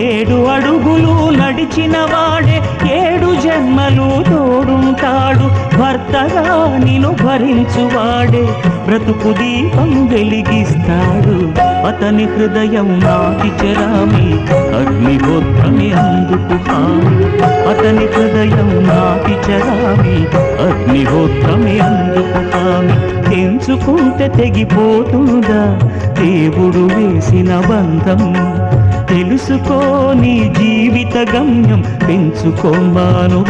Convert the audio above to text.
7 అడుగులు నడిచిన వాడే 7 జన్మలు తోడుంటాడు. భర్తగా నిన్ను భరించువాడే బ్రతుకు దీపం వెలిగిస్తాడు. అతని హృదయం నాటి చెరామి అగ్నిహోత్రమే అందుకు హామీ. అతని హృదయం నాటి చెరామి అగ్నిహోత్రమే అందుకు హామీ. తెంచుకుంటే తెగిపోతుందా దేవుడు వేసిన బంధం? తెలుసుకో నీ జీవిత గమ్యం, పెంచుకోమానుబంధం.